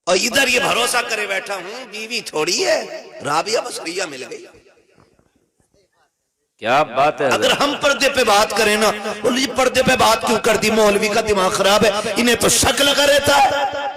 और इधर ये भरोसा करे बैठा हूं बीवी थोड़ी है, राबिया बसरिया मिल गई। क्या बात है। अगर हम पर्दे पे बात करें ना, बोले जी पर्दे पे बात क्यों कर दी, मौलवी का दिमाग खराब है, इन्हें तो शक लगा रहता है।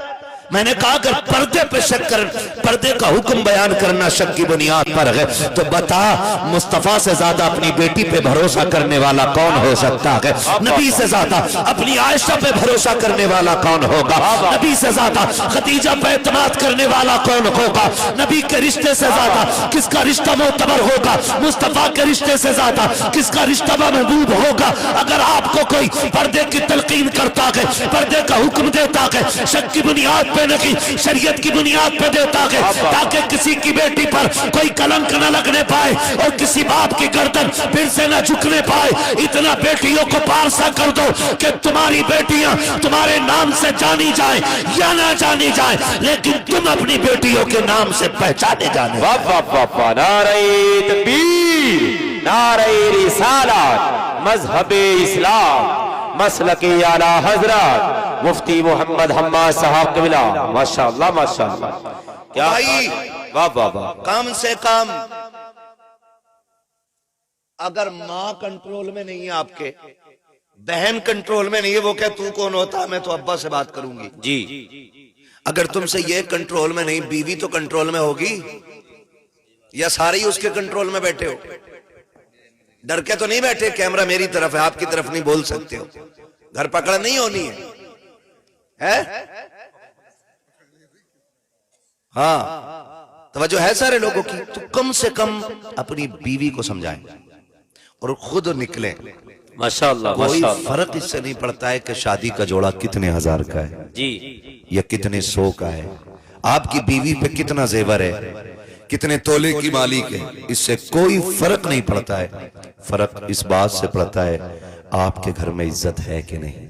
मैंने कहा अगर पर्दे पे शक कर, पर्दे का हुक्म बयान करना शक की बुनियाद पर है, तो बता मुस्तफा से ज्यादा अपनी बेटी पे भरोसा करने वाला कौन हो सकता है? नबी से ज्यादा अपनी आयशा पे भरोसा करने वाला कौन होगा? नबी से ज्यादा खदीजा पे एतमाद करने वाला कौन होगा? नबी के रिश्ते से ज्यादा किसका रिश्ता मोतबर होगा? मुस्तफा के रिश्ते से ज्यादा किसका रिश्ता महबूब होगा? अगर आपको कोई पर्दे की तलकीन करता है, पर्दे का हुक्म देता है, शक की बुनियाद नहीं शरीयत की बुनियाद पे देता है, ताकि किसी की बेटी पर कोई कलंक न लगने पाए और किसी बाप की गर्दन फिर से न झुकने पाए, इतना बेटियों को पारसा कर दो कि तुम्हारी बेटियां तुम्हारे नाम से जानी जाए या ना जानी जाए, लेकिन तुम अपनी बेटियों के नाम से पहचाने जाने। वाह वाह वाह वाह, नारे तकबीर, नारे रिसालत, मजहबे इस्लाम, मसलके आला हजरत मुफ्ती मोहम्मद हम्माद साहब कबिला। माशाअल्लाह माशाअल्लाह, क्या भाई, वाह वाह वाह। कम से कम अगर माँ कंट्रोल में नहीं है आपके, बहन कंट्रोल में नहीं है, वो क्या तू कौन होता, मैं तो अब्बा से बात करूंगी जी। अगर तुमसे ये कंट्रोल में नहीं, बीवी तो कंट्रोल में होगी, या सारे ही उसके कंट्रोल में बैठे हो? डर के तो नहीं बैठे, कैमरा मेरी तरफ है, आपकी तरफ नहीं, बोल सकते हो, घर पकड़ नहीं होनी है? हाँ, तवज्जो है सारे लोगों की। तो कम से कम अपनी बीवी को समझाएं और खुद निकलें। माशाअल्लाह कोई माशाअल्लाह फर्क इससे नहीं पड़ता है कि शादी का जोड़ा कितने हजार का है जी, या कितने सौ का है, आपकी बीवी पे कितना जेवर है, कितने तोले की मालिक है, इससे कोई फर्क नहीं पड़ता है। फर्क इस बात से पड़ता है आपके घर में इज्जत है कि नहीं,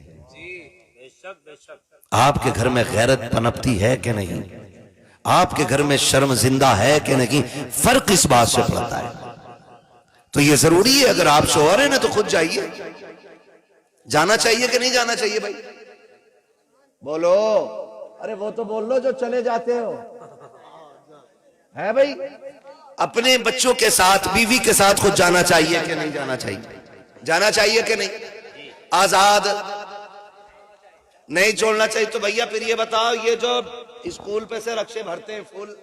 आपके घर में गैरत पनपती है कि नहीं, आपके घर में शर्म जिंदा है कि नहीं, फर्क इस बात से पड़ता है। तो ये जरूरी है, अगर आप शौहर हैं ना तो खुद जाइए। जाना चाहिए कि नहीं जाना चाहिए भाई? बोलो, अरे वो तो बोल लो जो चले जाते हो, है भाई? अपने बच्चों के साथ, बीवी के साथ खुद जाना चाहिए कि नहीं जाना चाहिए? जाना चाहिए कि नहीं? आजाद नहीं छोड़ना चाहिए। तो भैया फिर ये बताओ, ये जो स्कूल पे से रक्षे भरते हैं फूल,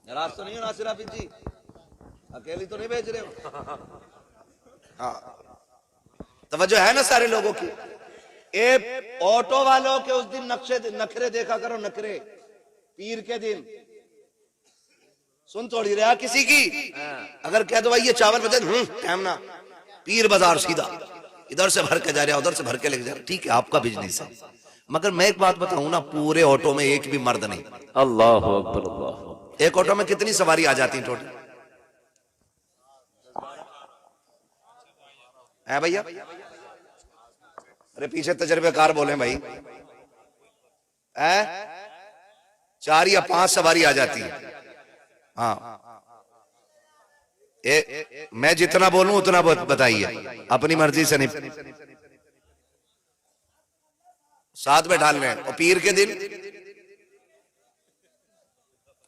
नाराज तो नहीं हो नासिर हाफिज जी? अकेली तो नहीं भेज रहे हो? हाँ, तवज्जो है ना सारे लोगों की? ए ऑटो वालों के उस दिन नखरे देखा करो, नखरे पीर के दिन सुन थोड़ी रहा किसी की। अगर कह दो भाई ये चावल बचे, टाइम ना, पीर बाजार सीधा, इधर से भर के जा रहा, उधर से भर के लेके जा रहा, ठीक है आपका बिजनेस है, मगर मैं एक बात बताऊं ना, पूरे ऑटो में एक भी मर्द नहीं। अल्लाह अकबर अल्लाह। एक ऑटो में कितनी सवारी आ जाती टोटल है भैया? अरे पीछे तजर्बेकार बोले भाई, 4 या 5 सवारी आ जाती है। हाँ, मैं जितना बोलूं उतना बताइए, अपनी मर्जी से नहीं, साथ में ढाल रहे हैं। और पीर के दिन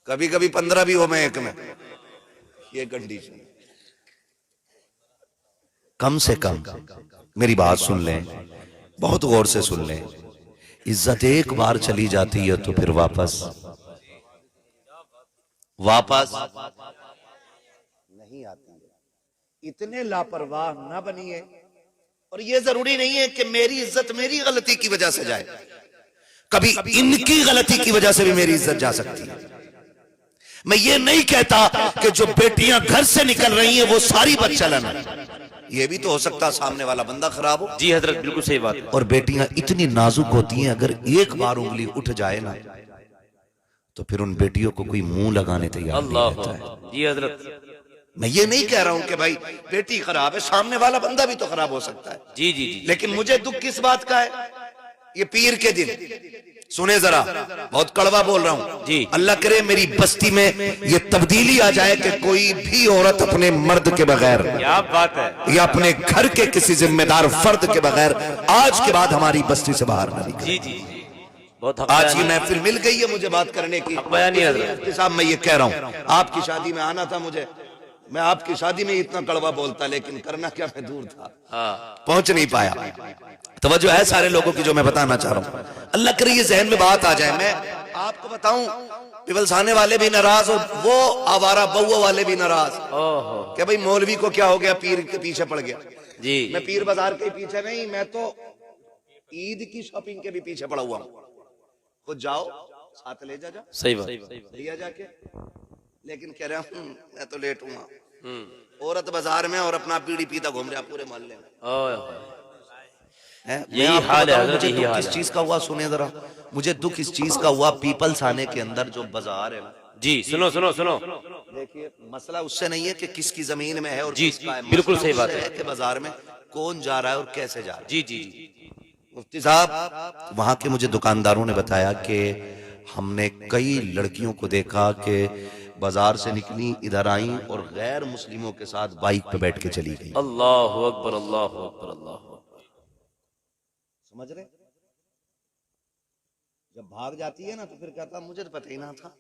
कभी कभी 15 भी हो मैं एक में, ये कंडीशन। कम से कम मेरी बात सुन लें, बहुत गौर से सुन लें, इज्जत एक बार चली जाती है तो फिर वापस नहीं आती है। इतने लापरवाह ना बनिए। और ये जरूरी नहीं है कि मेरी इज्जत मेरी गलती की वजह से जाए, कभी इनकी गलती की वजह से भी मेरी इज्जत जा सकती है। मैं ये नहीं कहता कि जो बेटियां घर से निकल रही हैं वो सारी बदचलन है, ये भी तो हो सकता है सामने वाला बंदा खराब हो। जी हजरत, बिल्कुल सही बात। और बेटियां इतनी नाजुक होती हैं, अगर एक बार उंगली उठ जाए ना तो फिर उन बेटियों को कोई मुंह लगाने तैयार नहीं रहता है। जी हजरत, मैं ये नहीं कह रहा हूं कि भाई बेटी खराब है, सामने वाला बंदा भी तो खराब हो सकता है। जी जी जी। लेकिन मुझे दुख किस बात का है? ये पीर के दिन सुने जरा, बहुत कड़वा बोल रहा हूं जी। अल्लाह करे मेरी बस्ती में ये तब्दीली आ जाए कि कोई भी औरत अपने मर्द के बगैर, क्या बात है, या अपने घर के किसी जिम्मेदार फर्द के बगैर आज के बाद हमारी बस्ती से बाहर ना निकले। जी जी। बहुत हक आज बयानी ये महफिल मिल गई है मुझे बात करने की। हक बयानी है हजरत। मुफ्ती साहब मैं ये कह रहा हूँ, आपकी शादी में आना था मुझे, मैं आपकी शादी में इतना कड़वा बोलता, लेकिन करना क्या, मैं दूर था, हाँ पहुंच नहीं पाया। तवज्जो है सारे लोगों की जो मैं बताना चाह रहा हूँ। अल्लाह करे ये जहन में बात आ जाए। मैं आपको बताऊं, पिवलसाने वाले भी नाराज और वो आवारा बउआ वाले भी नाराज। ओहो क्या भाई मौलवी को क्या हो गया, पीर के पीछे पड़ गया। जी मैं पीर बाजार के पीछे नहीं, मैं तो ईद की शॉपिंग के भी पीछे पड़ा हुआ हूँ। खुद जाओ, साथ ले जा, सही बात। लिया जाके, लेकिन कह रहा हूँ मैं तो लेट हुआ। औरत बाजार में और अपना बीड़ी पीता घूम रहा पूरे मोहल्ले में। यही हाल है हजरत, मुझे यही दुख हाल किस है। चीज का हुआ सुने जरा, मुझे दुख इस चीज का हुआ, पीपल्स आने के अंदर जो बाजार है ना, जी सुनो सुनो सुनो। देखिए मसला उससे नहीं है कि किसकी जमीन में है और जी किसका है, बिल्कुल मसला सही बात उससे है। कि बाजार में कौन जा रहा है और कैसे जा रहा है। जी जी जी मुफ्ती साहब वहां के मुझे दुकानदारों ने बताया कि हमने कई लड़कियों को देखा कि बाजार से निकली, इधर आई और गैर मुस्लिमों के साथ बाइक पे बैठ के चली गई। अल्लाहु अकबर अल्लाहु अकबर अल्लाहु अकबर। समझ रहे, जब भाग जाती है ना तो फिर कहता मुझे तो पता ही ना था।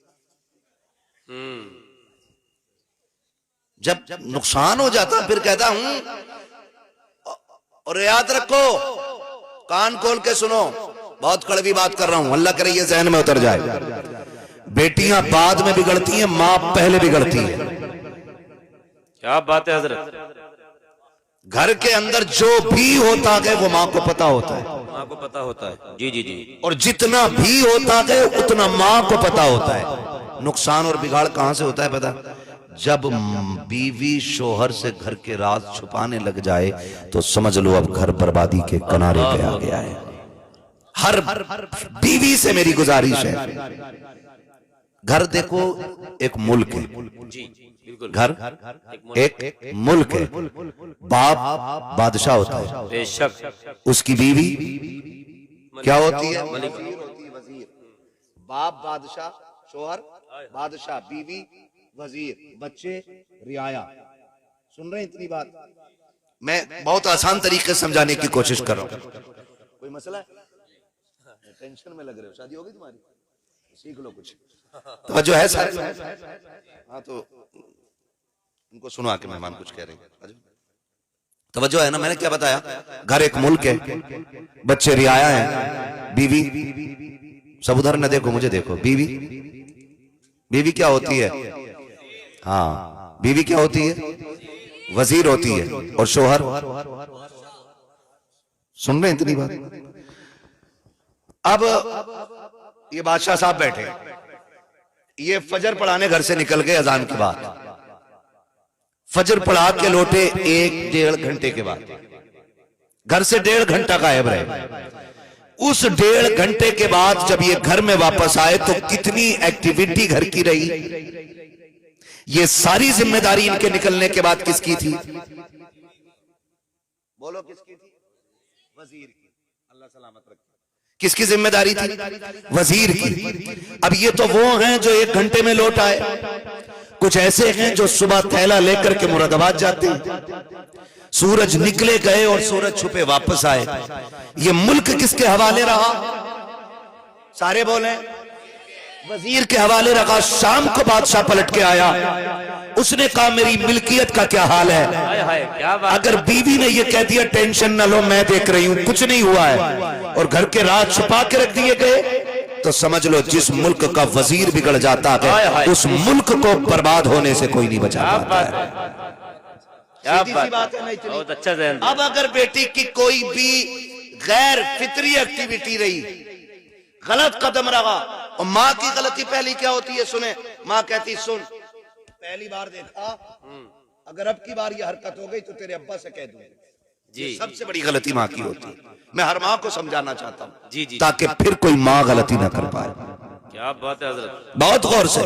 जब नुकसान हो जाता फिर कहता हूं। और याद रखो, कान खोल के सुनो, बहुत कड़वी बात कर रहा हूं, अल्लाह करे ये जहन में उतर जाए। बेटियां बाद में बिगड़ती हैं, मां पहले बिगड़ती है। क्या बात है हजरत। घर के अंदर जो भी होता है वो मां को पता होता है, माँ को पता होता है। जी जी जी और जितना भी होता है उतना मां को पता होता है। नुकसान और बिगाड़ कहां से होता है पता, जब बीवी शोहर से घर के राज छुपाने लग जाए तो समझ लो अब घर बर्बादी के किनारे पे आ गया है। हर बीवी से मेरी गुजारिश है, घर देखो एक मुल्क है, जी बिल्कुल। घर एक मुल्क है। बाप बादशाह होता है, बेशक। उसकी बीवी क्या होती है, वजीर होती है, वजीर। बाप बादशाह, शोहर बादशाह, बीवी वजीर, बच्चे रियाया। सुन रहे हैं इतनी बात, मैं बहुत आसान तरीके से समझाने की कोशिश कर रहा हूं। कोई मसला है, टेंशन में लग रहे हो, शादी होगी तुम्हारी, सीख लो कुछ तो जो है सर। हाँ तो उनको सुनो आके, मेहमान कुछ कह रहे हैं, तवज्जो है ना। मैंने क्या बताया, घर एक मुल्क है, बच्चे रियाया हैं, बीवी सब उधर न देखो मुझे देखो, बीवी बीवी क्या होती है, हाँ बीवी क्या होती है, वजीर होती है, और शोहर, सुन रहे हैं इतनी बात। अब ये बादशाह साहब बैठे, ये फजर पढ़ाने घर से निकल गए अजान के बाद, फजर पढ़ा के लौटे 1-1.5 घंटे के बाद, घर से 1.5 घंटा गायब रहे। उस 1.5 घंटे के बाद जब ये घर में वापस आए तो कितनी एक्टिविटी घर की रही। ये सारी जिम्मेदारी इनके निकलने के बाद किसकी थी, बोलो किसकी थी, वजीर की। अल्लाह सलामत रखे। किसकी जिम्मेदारी थी, वजीर की। अब ये तो वो हैं जो 1 घंटे में लौट आए, कुछ ऐसे हैं जो सुबह थैला लेकर के मुरादाबाद जाते हैं, सूरज निकले गए और सूरज छुपे वापस आए। ये मुल्क किसके हवाले रहा, सारे बोले वजीर के हवाले रखा। शाम को बादशाह पलट के आया, उसने कहा मेरी मिल्कियत का क्या हाल है। क्या बात। अगर बीवी ने ये कह दिया टेंशन न लो मैं देख रही हूं, कुछ नहीं हुआ है, और घर के राज छुपा के रख दिए गए, तो समझ लो जिस मुल्क का वजीर बिगड़ जाता है उस मुल्क को बर्बाद होने से कोई नहीं बचा पाता है। सीधी सी बात है ना इतनी। बहुत अच्छा जहन। अब अगर बेटी की कोई भी गैर फितरी एक्टिविटी रही, गलत कदम रहा, और माँ की गलती पहली क्या होती है सुने, माँ कहती सुन पहली बार देखा, अगर अब की बार ये हरकत हो गई तो तेरे अब्बा से कह दूंगी। जी सबसे बड़ी गलती माँ की होती है। मैं हर माँ को समझाना चाहता हूँ जी जी, ताकि फिर कोई माँ गलती ना कर पाए। क्या बात है हजरत, बहुत गौर से।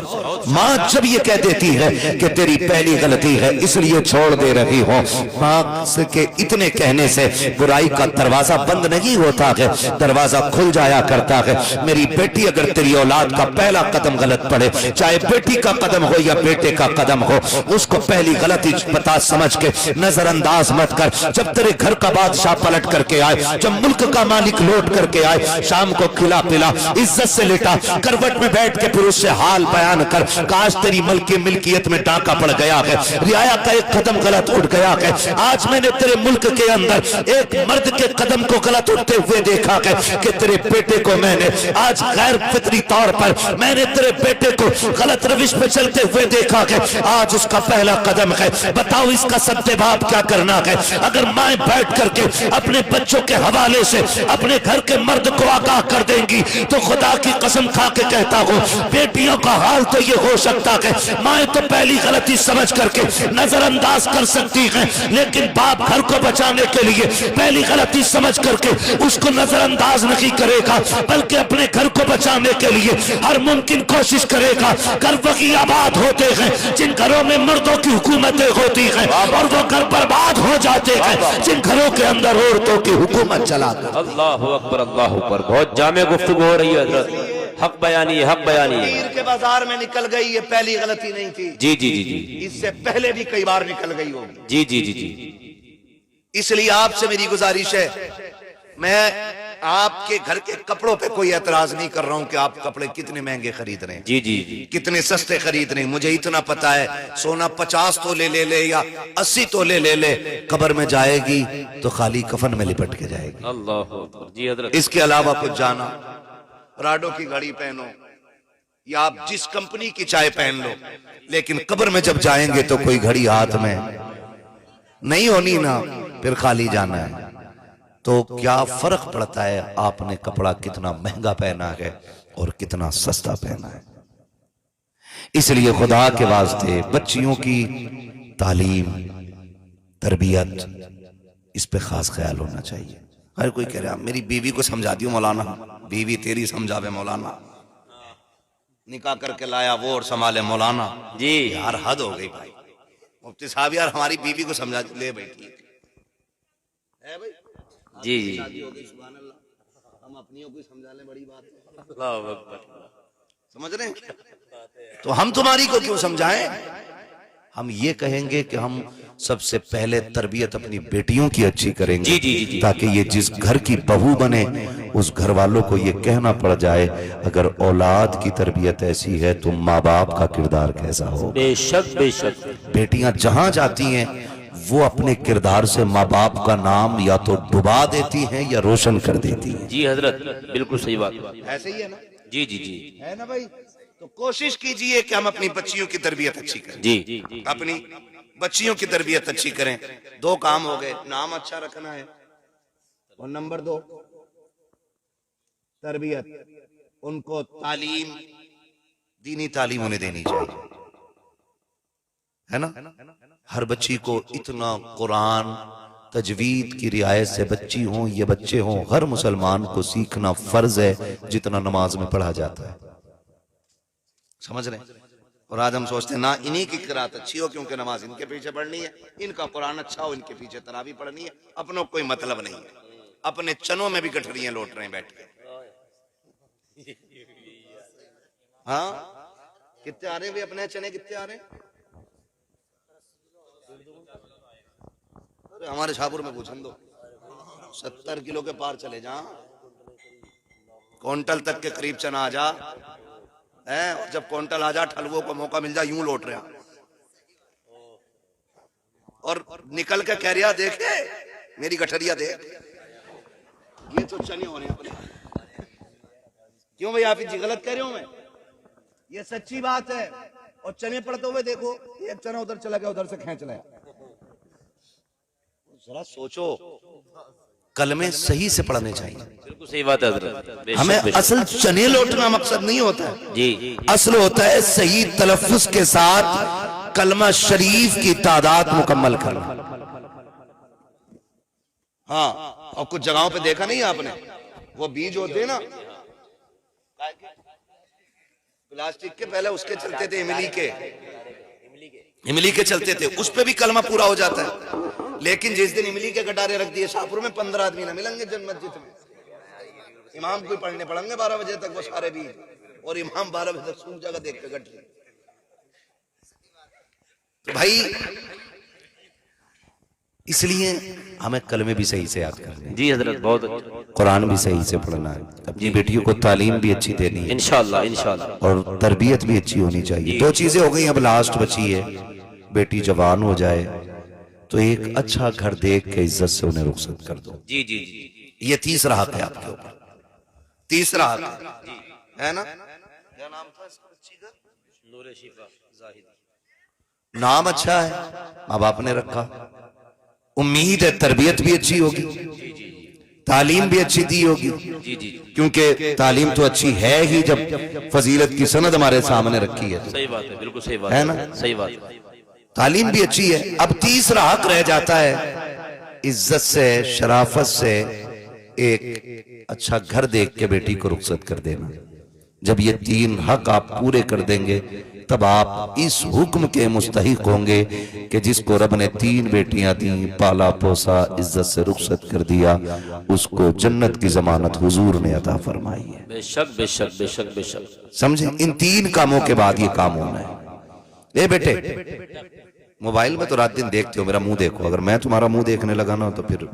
माँ जब ये कह देती है कि तेरी पहली गलती है इसलिए छोड़ दे रही हो, माँ के इतने कहने से बुराई का दरवाजा बंद नहीं होता है, दरवाजा खुल जाया करता है। मेरी बेटी अगर तेरी औलाद का पहला कदम गलत पड़े, चाहे बेटी का कदम हो या बेटे का कदम हो, उसको पहली गलती पता समझ के नजरअंदाज मत कर। जब तेरे घर का बादशाह पलट करके आए, जब मुल्क का मालिक लौट करके आए, शाम को खिला पिला इज्जत से लेटा, करवट में बैठ के फिर उससे हाल बयान कर, काश तेरी मिल्कियत में टाका पड़ गया है, रियाया का एक कदम गलत उठ गया है। आज मैंने तेरे मुल्क के अंदर एक मर्द के कदम को गलत उठते हुए देखा है कि तेरे बेटे को मैंने आज गैर फितरी तौर पर मैंने तेरे बेटे को गलत रविश पे चलते हुए देखा है। आज उसका पहला कदम है, बताओ इसका सद्देबाब क्या करना है। अगर माए बैठ करके अपने बच्चों के हवाले से अपने घर के मर्द को आगाह कर देंगी तो खुदा की कसम खा के कहता हूं बेटियों का हाल तो ये हो सकता है, माए तो पहली गलती समझ करके नजरअंदाज कर सकती हैं, लेकिन बाप घर को बचाने के लिए पहली गलती समझ करके उसको नजरअंदाज नहीं करेगा, बल्कि अपने घर को बचाने के लिए हर मुमकिन कोशिश करेगा। घर वही आबाद होते हैं जिन घरों में मर्दों की हुकूमतें होती हैं, और वो घर बर्बाद हो जाते हैं जिन घरों के अंदर औरतों की हुकूमत चलाकर। अल्लाह अकबर, अल्लाह अकबर। बहुत जामे गुफ्तगू हो रही है हजरत, हक बयानी है, हक बयानी है। पीर के बाजार में निकल गई, ये पहली गलती नहीं थी। जी जी जी जी, इससे पहले भी कई बार निकल गई होगी। जी जी जी जी। इसलिए आपसे मेरी गुजारिश है, मैं आपके घर के कपड़ों पे कोई एतराज नहीं कर रहा हूं कि आप कपड़े कितने महंगे खरीद रहे हैं, जी जी जी, कितने सस्ते खरीद रहे हैं। मुझे इतना पता है, सोना 50 तोले ले ले या 80 तोले ले ले, कब्र में जाएगी तो खाली कफन में लिपट के जाएगी। अल्लाह अकबर। जी हजरत। इसके अलावा कुछ जाना, राडो की घड़ी पहनो या आप जिस कंपनी की चाय पहन लो, लेकिन कब्र में जब जाएंगे तो कोई घड़ी हाथ में नहीं होनी ना, फिर खाली जाना है। तो क्या फर्क पड़ता है आपने कपड़ा कितना महंगा पहना है और कितना सस्ता पहना है। इसलिए खुदा के वास्ते बच्चियों की तालीम, तरबियत, इस पे खास ख्याल होना चाहिए। हर कोई कह रहा मेरी बीवी को समझा दियो मौलाना, बीवी तेरी समझावे मौलाना, निकाह करके लाया वो और संभाले मौलाना। जी यार हद हो गई भाई, मुफ्ती साहब यार हमारी बीवी को समझा ले बैठी है भाई। जी जी, हो गई सुभान अल्लाह, हम अपनियों को समझा ले, बड़ी बात है। अल्लाह अकबर। समझ रहे हैं? तो हम तुम्हारी को क्यों समझाएं? हम ये कहेंगे कि हम सबसे पहले तरबियत अपनी बेटियों की अच्छी करेंगे। जी जी जी, ताकि ये जिस घर की बहू बने उस घर वालों को ये कहना पड़ जाए अगर औलाद की तरबियत ऐसी है तो माँ बाप का किरदार कैसा हो। बेशक बेशक। बेटियां जहां जाती हैं वो अपने किरदार से माँ बाप का नाम या तो डुबा देती हैं या रोशन कर देती हैं। जी हजरत, बिल्कुल सही बात। ऐसे ही है ना? जी जी जी, है ना भाई? तो कोशिश कीजिए कि हम अपनी बच्चियों की तरबियत अच्छी करें। जी जी, अपनी बच्चियों की तरबियत अच्छी करें। दो काम हो गए, नाम अच्छा रखना है और नंबर 2 तरबियत, उनको तालीम, दीनी तालीम उन्हें देनी चाहिए, है ना? हर बच्ची को इतना कुरान तजवीद की रियायत से बच्ची हो या बच्चे हों, हर मुसलमान को सीखना फर्ज है जितना नमाज में पढ़ा जाता है। समझ रहे हैं? और आज हम सोचते हैं ना इन्हीं की किरात अच्छी हो क्योंकि नमाज इनके पीछे पढ़नी है, इनका कुरान अच्छा हो इनके पीछे तरावी पढ़नी है, अपनों कोई मतलब नहीं है। अपने चनों में भी गठरियां लौट रहे हैं बैठ के। हाँ कितने आ रहे हैं अपने चने, कितने आ रहे हैं? अरे हमारे शाहपुर में पूछन दो, 70 किलो के पार चले जा, क्विंटल तक के करीब चना आ जा है। और जब क्विंटल आ जा ठलवों को मौका मिल जा यूं लौट रहा और निकल के कह रिया देखे मेरी गठरिया देख, ये तो चने हो रहे हैं अपने। क्यों भाई आप जी गलत कह रहे हो? मैं ये सच्ची बात है। और चने पड़ते हुए देखो, एक चना उधर चला गया, उधर से खींच लाया। जरा सोचो, कलमे सही से पढ़ने चाहिए। बिल्कुल सही बात है हजरत। हमें असल चने लौटना मकसद नहीं होता है जी, असल होता है सही तलफ्फुज के साथ कलमा शरीफ की तादाद मुकम्मल करना। हाँ, और कुछ जगहों पे देखा नहीं आपने, वो बीज होते हैं ना, प्लास्टिक के पहले उसके चलते थे, इमली के चलते थे, उस पे भी कलमा पूरा हो जाता है। लेकिन जिस दिन इमली के गटारे रख दिए शाहपुर में 15 आदमी ना मिलेंगे जन मस्जिद में, इमाम को पढ़ने पड़ेंगे 12 बजे तक वो सारे भी, और इमाम 12 बजे तक सूख जगह देख के गट। तो भाई इसलिए हमें कलमे भी सही से याद करने हैं। जी हजरत, बहुत अच्छा। कुरान भी सही से पढ़ना है, अपनी बेटियों को तालीम भी अच्छी देनी है, इंशाअल्लाह इंशाअल्लाह, और तरबियत भी अच्छी होनी चाहिए। दो चीजें हो गई, अब लास्ट बची है, बेटी जवान हो जाए तो एक अच्छा घर देख के इज्जत से उन्हें रुखसत कर दो। जी जी जी, ये तीसरा हक है आपके ऊपर, तीसरा हक है ना। क्या नाम था इसका बच्ची का? नूरे शिफा जाहिद। नाम अच्छा है, माँ बाप ने रखा, उम्मीद है तरबियत भी अच्छी होगी, तालीम भी अच्छी दी होगी, जी जी, क्योंकि तालीम तो अच्छी है ही जब फजीलत की सनद हमारे सामने रखी है। सही बात है, बिल्कुल सही बात है ना? सही बात है। तालीम भी अच्छी है। अब तीसरा हक रह जाता है इज्जत से, शराफत से एक अच्छा घर देख के बेटी को रुखसत कर देना। जब ये तीन हक आप पूरे कर देंगे तब आप इस हुक्म के मुस्तहिक होंगे कि जिसको रब ने 3 बेटियां दी, पाला पोसा, इज्जत से रुखसत कर दिया, उसको जन्नत की जमानत हुजूर ने अता फरमाई है। बेशक बेशक बेशक बेशक, समझे? इन 3 कामों के बाद ये काम होना है। ए बेटे, मोबाइल में तो रात दिन देखते हो, मेरा मुंह देखो। अगर मैं तुम्हारा मुंह देखने लगा ना तो फिर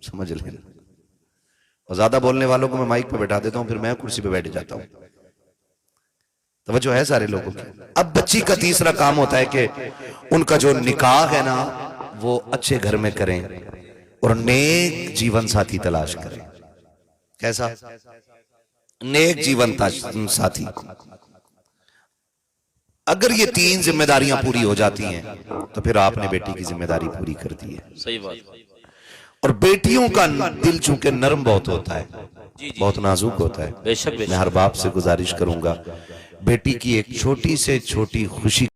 समझ लेना। और ज्यादा बोलने वालों को मैं माइक पे बैठा देता हूं, फिर मैं कुर्सी पे बैठ जाता हूं। तवज्जो है सारे लोगों की। अब बच्ची का तीसरा काम होता है कि उनका जो निकाह है ना वो अच्छे घर में करें और नेक जीवन साथी तलाश करें। कैसा? नेक जीवन साथी। अगर ये 3 जिम्मेदारियां पूरी हो जाती हैं तो फिर आपने बेटी की जिम्मेदारी पूरी कर दी है। सही बात। और बेटियों का दिल चूंकि नरम बहुत होता है, बहुत नाजुक होता है। बेशक मैं हर बाप से गुजारिश करूंगा, बेटी की एक छोटी से छोटी खुशी